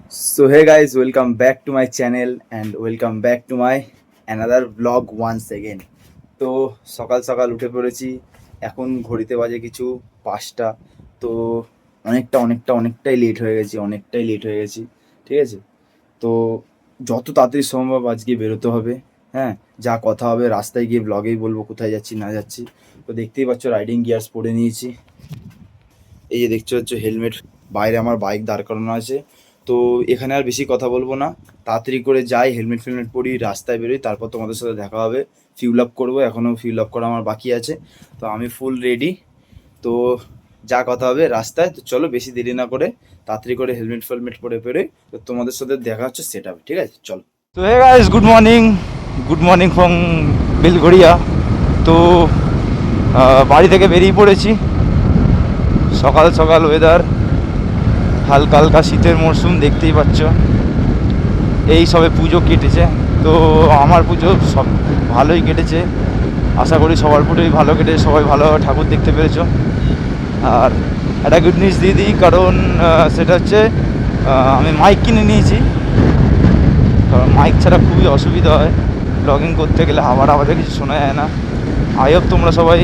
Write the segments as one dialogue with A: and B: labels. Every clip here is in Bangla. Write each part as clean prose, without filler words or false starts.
A: So hey guys, welcome back to my channel and welcome back to my another vlog once again. তো সকাল সকাল উঠে পড়েছি। এখন ঘড়িতে বাজে কিছু 5টা। তো অনেকটাই লেট হয়ে গেছি। ঠিক আছে? তো যত তাড়াতাড়ি সম্ভব আজকে বেরোতে হবে। হ্যাঁ, যা কথা হবে রাস্তায় গিয়ে ব্লগেই বলবো কোথায় যাচ্ছি না যাচ্ছি। তো দেখতেই পাচ্ছ রাইডিং গিয়ার্স পরে নিয়েছি। এই যে দেখতে পাচ্ছ হেলমেট, বাইরে আমার বাইক দাঁড় করানো আছে। তো এখানে আর বেশি কথা বলবো না, তাড়াতাড়ি করে যাই, হেলমেট ফেলমেট পরি, রাস্তায় বেরোই, তারপর তোমাদের সাথে দেখা হবে। ফিউল আপ করবো, এখনও ফিউল আপ করা আমার বাকি আছে। তো আমি ফুল রেডি। তো যা কথা হবে রাস্তায়। তো চলো বেশি দেরি না করে তাড়াতাড়ি করে হেলমেট ফেলমেট পরে পেরে তো তোমাদের সাথে দেখা হচ্ছে সেট হবে। ঠিক আছে, চলো। তো hey guys, good morning from Belgharia. তো বাড়ি থেকে বেরিয়ে পড়েছি। সকাল সকাল ওয়েদার, হালকা হালকা শীতের মরশুম, দেখতেই পাচ্ছ। এই সবে পুজো কেটেছে, তো আমার পুজো সব ভালোই কেটেছে। আশা করি সবার পুজোই ভালো কেটেছে, সবাই ভালোভাবে ঠাকুর দেখতে পেরেছো। আর একটা গুড নিউজ দিয়ে দিই, কারণ সেটা হচ্ছে আমি মাইক কিনে নিয়েছি। কারণ মাইক ছাড়া খুবই অসুবিধা হয় ব্লগিং করতে গেলে, আওয়াজে কিছু শোনা যায় না। আই হোপ তোমরা সবাই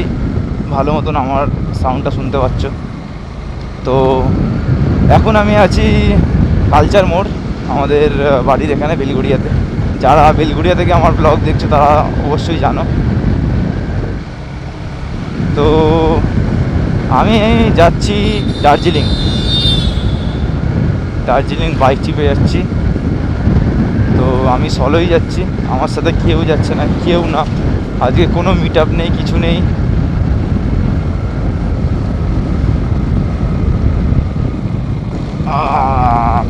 A: ভালো মতন আমার সাউন্ডটা শুনতে পাচ্ছ। তো এখন আমি আছি কালচার মোড়, আমাদের বাড়ির এখানে বেলঘড়িয়াতে। যারা বেলঘড়িয়া থেকে আমার ব্লগ দেখছো তারা অবশ্যই জানো। তো আমি যাচ্ছি দার্জিলিং বাইক চিপে যাচ্ছি। তো আমি সলোই যাচ্ছি, আমার সাথে কেউ যাচ্ছে না, কেউ না। আজকে কোনো মিট আপ নেই, কিছু নেই।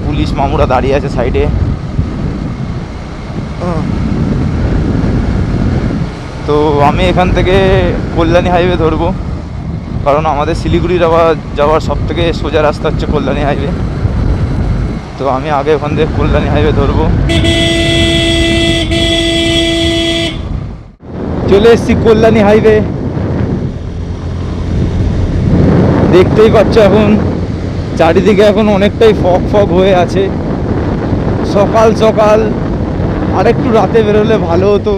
A: পুলিশ মামুরা দাঁড়িয়ে আছে সাইডে। তো আমি এখান থেকে কল্যাণী হাইওয়ে ধরবো, কারণ আমাদের শিলিগুড়ি যাওয়ার সব থেকে সোজা রাস্তা হচ্ছে কল্যাণী হাইওয়ে। তো আমি আগে ওখান থেকে কল্যাণী হাইওয়ে ধরবো। চলে এসেছি কল্যাণী হাইওয়ে। দেখতেই পাচ্ছ এখন চারিদিকে এখন অনেকটাই ফগ হয়ে আছে। সকাল সকাল আরেকটু রাতে বেরোলে ভালো হতো,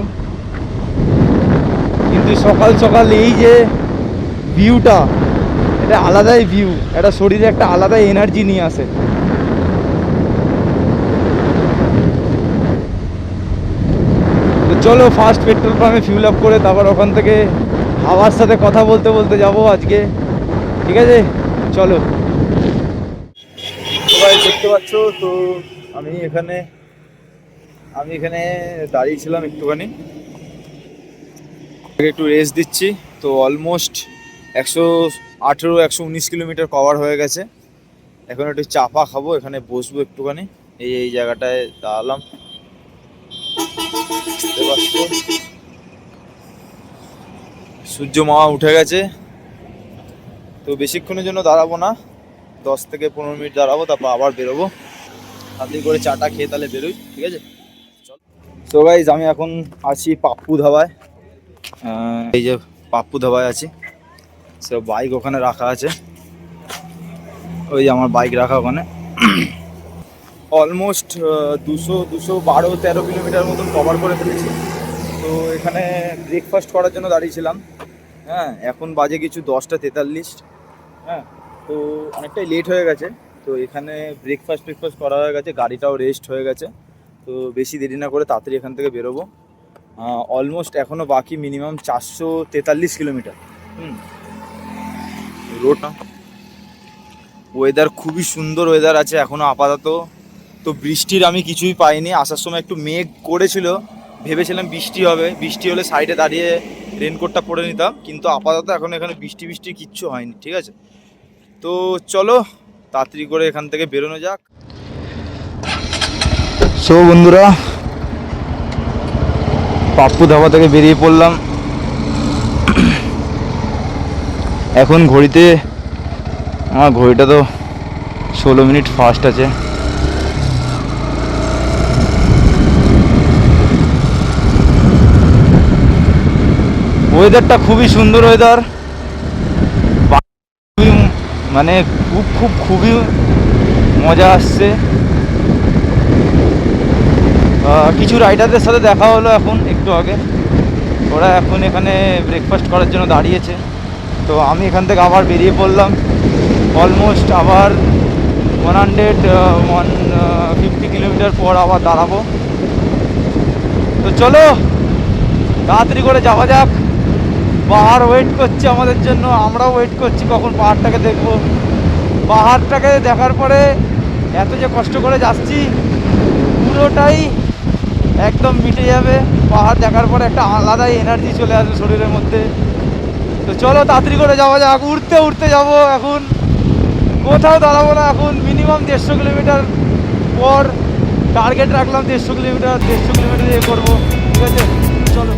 A: কিন্তু সকাল সকাল এই যে ভিউটা, এটা আলাদাই ভিউ, এটা শরীরে একটা আলাদাই এনার্জি নিয়ে আসে। তো চলো ফার্স্ট পেট্রোল পাম্পে ফিউল আপ করে তারপর ওখান থেকে হাওয়ার সাথে কথা বলতে বলতে যাবো আজকে। ঠিক আছে, চলো। সবাই দেখতে পাচ্ছ, তো আমি এখানে দাঁড়িয়েছিলাম একটুখানি, একটু রেস্ট দিচ্ছি। তো অলমোস্ট 119 কিলোমিটার কভার হয়ে গেছে। এখন একটু চাপা খাবো, এখানে বসবো একটুখানি। এই জায়গাটায় দাঁড়ালাম। সূর্য মামা উঠে গেছে। তো বেশিক্ষণের জন্য দাঁড়াবো না, 10 থেকে 15 মিনিট দাঁড়াবো, তারপর আবার বেরোবো। তাড়াতাড়ি করে চাটা খেয়ে তাহলে বেরোই। ঠিক আছে, চল। তো গাইজ আমি এখন আছি পাপ্পু ধাবায়। এই যে পাপ্পু ধাবায় আছি। সব বাইক ওখানে রাখা আছে, ওই যে আমার বাইক রাখা ওখানে। অলমোস্ট 212-13 কিলোমিটার মতন কভার করে ফেলেছি। তো এখানে ব্রেকফাস্ট করার জন্য দাঁড়িয়েছিলাম। হ্যাঁ, এখন বাজে কিছু 10টা 43। হ্যাঁ, তো অনেকটাই লেট হয়ে গেছে। তো এখানে ব্রেকফাস্ট করা হয়ে গেছে, গাড়িটাও রেস্ট হয়ে গেছে। তো বেশি দেরি না করে তাড়াতাড়ি এখান থেকে বেরোবো। অলমোস্ট এখনও বাকি মিনিমাম 443 কিলোমিটার। রোডটা, ওয়েদার খুবই সুন্দর ওয়েদার আছে এখনও আপাতত। তো বৃষ্টির আমি কিছুই পাইনি, আসার সময় একটু মেঘ করেছিল, ভেবেছিলাম বৃষ্টি হবে, বৃষ্টি হলে সাইডে দাঁড়িয়ে রেনকোটটা পরে নিতাম, কিন্তু আপাতত এখন এখানে বৃষ্টি কিচ্ছু হয়নি। ঠিক আছে, তো চলো তাড়াতাড়ি করে এখান থেকে বেরোনো যাক। সো বন্ধুরা, পাপ্পু ধাবা থেকে বেরিয়ে পড়লাম। এখন আমার ঘড়িটা তো 16 মিনিট ফাস্ট আছে। ওয়েদারটা খুবই সুন্দর ওয়েদার, মানে খুবই মজা আসছে।
B: কিছু রাইডারদের সাথে দেখা হলো এখন একটু আগে। ওরা এখন এখানে ব্রেকফাস্ট করার জন্য দাঁড়িয়েছে। তো আমি এখান থেকে আবার বেরিয়ে পড়লাম। অলমোস্ট আবার 150 কিলোমিটার পর আবার দাঁড়াবো। তো চলো তাড়াতাড়ি করে যাওয়া যাক। পাহাড় ওয়েট করছে আমাদের জন্য, আমরাও ওয়েট করছি কখন পাহাড়টাকে দেখবো। পাহাড়টাকে দেখার পরে এত যে কষ্ট করে যাচ্ছি পুরোটাই একদম মিটে যাবে। পাহাড় দেখার পরে একটা আলাদাই এনার্জি চলে আসবে শরীরের মধ্যে। তো চলো তাড়াতাড়ি করে যাওয়া যাক। উঠতে উঠতে যাবো, এখন কোথাও দাঁড়াবো না। এখন মিনিমাম 150 কিলোমিটার পর টার্গেট রাখলাম। 150 কিলোমিটার ইয়ে করবো, ঠিক আছে? চলো।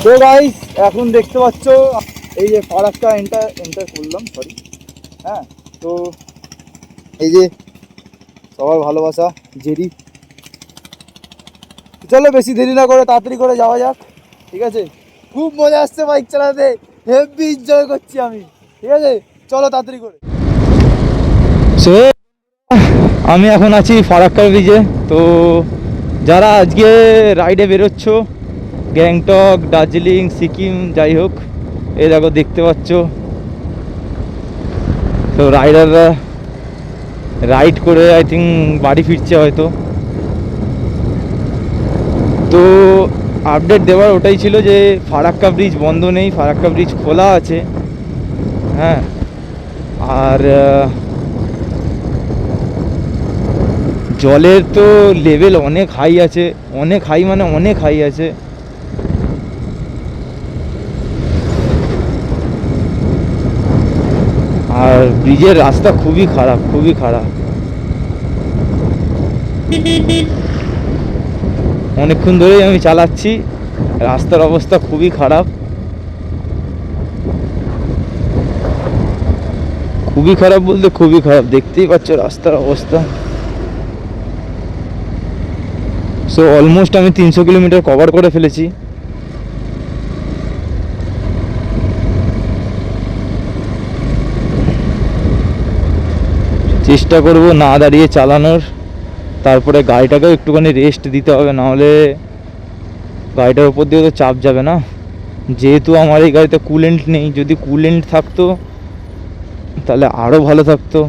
B: তো গাইস এখন দেখতে পাচ্ছ এই যে ফারাক্কা এন্টার করলাম, সরি। হ্যাঁ, তো এই যে সবার ভালোবাসা জেরি। চলো বেশি দেরি না করে তাড়াতাড়ি করে যাওয়া যাক, ঠিক আছে? খুব মজা আসছে বাইক চালাতে, হেভি এনজয় করছি আমি, ঠিক আছে? চলো তাড়াতাড়ি করে। সো আমি এখন আছি ফারাক্কা ব্রিজে। তো যারা আজকে রাইডে বেরোচ্ছ, গ্যাংটক, দার্জিলিং, সিকিম, যাই হোক, এই দেখো দেখতে পাচ্ছ। তো রাইডাররা রাইড করে আই থিঙ্ক বাড়ি ফিরছে হয়তো। তো আপডেট দেওয়ার ওটাই ছিল যে ফারাক্কা ব্রিজ বন্ধ নেই, ফারাক্কা ব্রিজ খোলা আছে। হ্যাঁ, আর জলের তো লেভেল অনেক হাই আছে, অনেক হাই মানে অনেক হাই আছে। আর ব্রিজের রাস্তা খুবই খারাপ, খুবই খারাপ। অনেকক্ষণ ধরেই আমি চালাচ্ছি, রাস্তার অবস্থা খুবই খারাপ, খুবই খারাপ বলতে খুবই খারাপ। দেখতেই পাচ্ছ রাস্তার অবস্থা। সো অলমোস্ট আমি 300 কিলোমিটার কভার করে ফেলেছি। চেষ্টা করব না দাঁড়িয়ে চালানোর, তারপরে গাড়িটাকেও একটুখানি রেস্ট দিতে হবে, নাহলে গাড়িটার উপর দিয়ে তো চাপ যাবে না। যেহেতু আমার এই গাড়িতে কুলেন্ট নেই, যদি কুলেন্ট থাকতো তাহলে আরও ভালো থাকতো।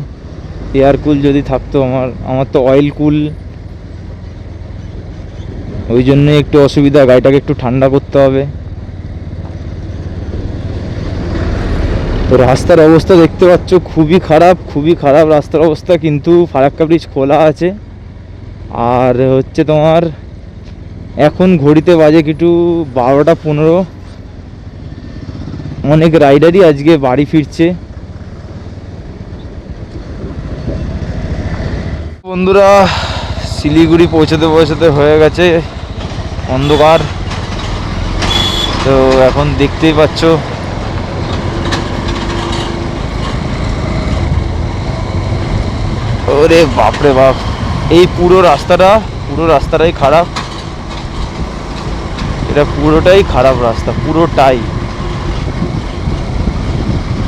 B: এয়ার কুল যদি থাকতো, আমার তো অয়েল কুল, ওই জন্যই একটু অসুবিধা। গাড়িটাকে একটু ঠান্ডা করতে হবে। তো রাস্তার অবস্থা দেখতে পাচ্ছ খুবই খারাপ, খুবই খারাপ রাস্তার অবস্থা। কিন্তু ফারাক্কা ব্রিজ খোলা আছে। আর হচ্ছে তোমার এখন ঘড়িতে বাজে কিছু 12টা 15। অনেক রাইডারই আজকে বাড়ি ফিরছে। বন্ধুরা, শিলিগুড়ি পৌঁছাতে পৌঁছাতে হয়ে গেছে অন্ধকার। তো এখন দেখতেই পাচ্ছ ওরে বাপরে বাপ, এই পুরো রাস্তাটাই খারাপ। এটা পুরোটাই খারাপ রাস্তা, পুরোটাই।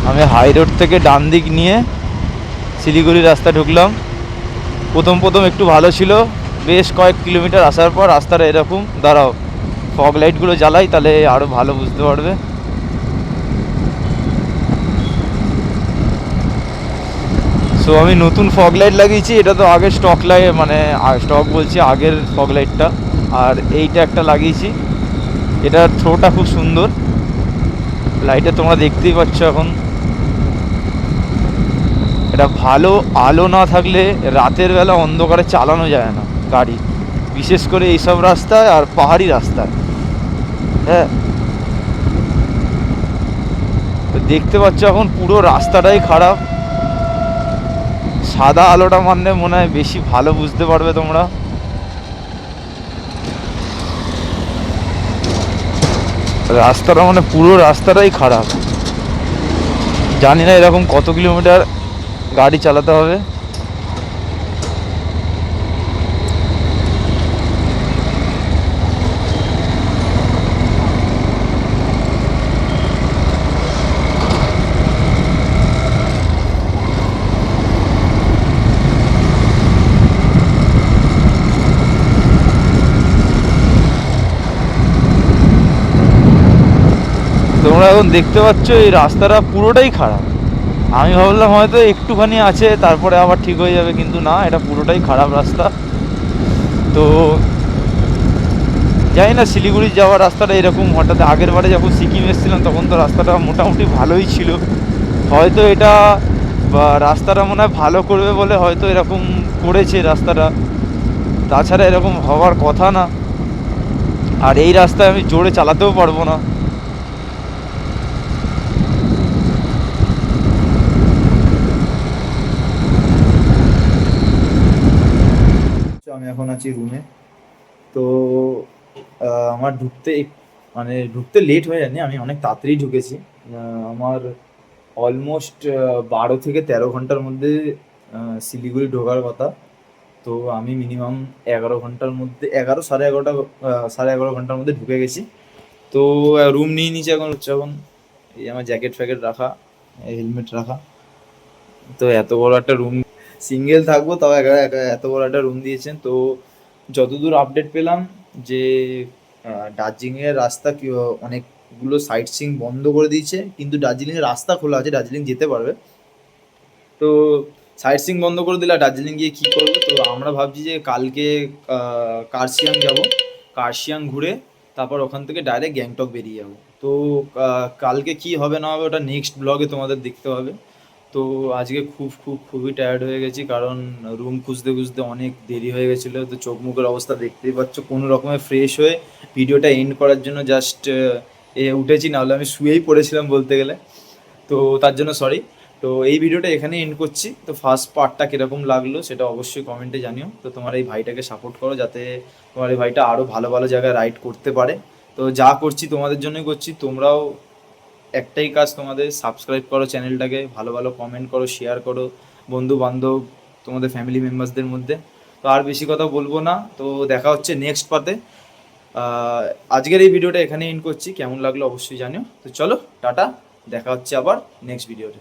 B: আমি হাই রোড থেকে ডান দিক নিয়ে শিলিগুড়ি রাস্তা ঢুকলাম। প্রথম একটু ভালো ছিল, বেশ কয়েক কিলোমিটার আসার পর রাস্তাটা এরকম। দাঁড়াও ফগ লাইটগুলো জ্বালাই, তাহলে আরও ভালো বুঝতে পারবে। সো আমি নতুন ফগ লাইট লাগিয়েছি। এটা তো আগের স্টক লাইট, মানে স্টক বলছি আগের ফগ লাইটটা। আর এইটা একটা লাগিয়েছি, এটার থ্রোটা খুব সুন্দর। লাইটে তোমরা দেখতেই পাচ্ছ এখন। এটা ভালো আলো না থাকলে রাতের বেলা অন্ধকারে চালানো যায় না গাড়ি, বিশেষ করে এইসব রাস্তায় আর পাহাড়ি রাস্তায়। হ্যাঁ, দেখতে পাচ্ছ এখন পুরো রাস্তাটাই খারাপ। সাদা আলোটা মানে মনে হয় বেশি ভালো বুঝতে পারবে তোমরা। রাস্তাটা মানে পুরো রাস্তাটাই খারাপ। জানি না এরকম কত কিলোমিটার গাড়ি চালাতে হবে। তোমরা এখন দেখতে পাচ্ছ এই রাস্তাটা পুরোটাই খারাপ। আমি ভাবলাম হয়তো একটুখানি আছে তারপরে আবার ঠিক হয়ে যাবে, কিন্তু না, এটা পুরোটাই খারাপ রাস্তা। তো জানি না শিলিগুড়ি যাওয়ার রাস্তাটা এরকম হঠাৎ, আগের বারে যখন সিকিম এসেছিলাম তখন তো রাস্তাটা মোটামুটি ভালোই ছিল। হয়তো এটা বা রাস্তাটা মনে হয় ভালো করবে বলে হয়তো এরকম করেছে রাস্তাটা, তাছাড়া এরকম হওয়ার কথা না। আর এই রাস্তায় আমি জোরে চালাতেও পারবো না।
A: তো আমি এখন আছি রুমে। তো আমার মানে ঢুকতে লেট হয়ে যায়নি, আমি অনেক তাড়াতাড়ি ঢুকেছি। আমার অলমোস্ট 12 থেকে 13 ঘন্টার মধ্যে শিলিগুড়ি ঢোকার কথা। তো আমি মিনিমাম 11 ঘন্টার মধ্যে, 11 সাড়ে 11 ঘন্টার মধ্যে ঢুকে গেছি। তো রুম নিয়ে নিচে এখন হচ্ছে, এখন এই আমার জ্যাকেট ফ্যাকেট রাখা, হেলমেট রাখা। তো এত বড় একটা রুম, সিঙ্গেল থাকবো তাও এত বড় একটা রুম দিয়েছেন। তো যতদূর আপডেট পেলাম যে দার্জিলিংয়ের রাস্তা অনেকগুলো সাইট সিইং বন্ধ করে দিয়েছে, কিন্তু দার্জিলিংয়ের রাস্তা খোলা আছে, দার্জিলিং যেতে পারবে। তো সাইট সিইং বন্ধ করে দিলে আর দার্জিলিং গিয়ে কী করবো? তো আমরা ভাবছি যে কালকে কার্শিয়াং যাব, কার্শিয়াং ঘুরে তারপর ওখান থেকে ডাইরেক্ট গ্যাংটক বেরিয়ে যাবো। তো কালকে কি হবে না হবে ওটা নেক্সট ব্লগে তোমাদের দেখতে হবে। তো আজকে খুবই টায়ার্ড হয়ে গেছি, কারণ রুম খুঁজতে খুঁজতে অনেক দেরি হয়ে গেছিলো। তো চোখ মুখের অবস্থা দেখতেই পাচ্ছ, কোনো রকমে ফ্রেশ হয়ে ভিডিওটা এন্ড করার জন্য জাস্ট উঠেছি, নাহলে আমি শুয়েই পড়েছিলাম বলতে গেলে। তো তার জন্য সরি। তো এই ভিডিওটা এখানে এন্ড করছি। তো ফার্স্ট পার্টটা কীরকম লাগলো সেটা অবশ্যই কমেন্টে জানিও। তো তোমার এই ভাইটাকে সাপোর্ট করো, যাতে তোমার এই ভাইটা আরও ভালো ভালো জায়গায় রাইড করতে পারে। তো যা করছি তোমাদের জন্যই করছি, তোমরাও একটাই কাজ তোমাদের, সাবস্ক্রাইব করো চ্যানেলটাকে, ভালো ভালো কমেন্ট করো, শেয়ার করো বন্ধু বান্ধব, তোমাদের ফ্যামিলি মেম্বার্সদের মধ্যে। তো আর বেশি কথা বলবো না, তো দেখা হচ্ছে নেক্সট পাতে। আজকের এই ভিডিওটা এখানে এন্ড করছি, কেমন লাগলো অবশ্যই জানিও। তো চলো টাটা, দেখা হচ্ছে আবার নেক্সট ভিডিওতে।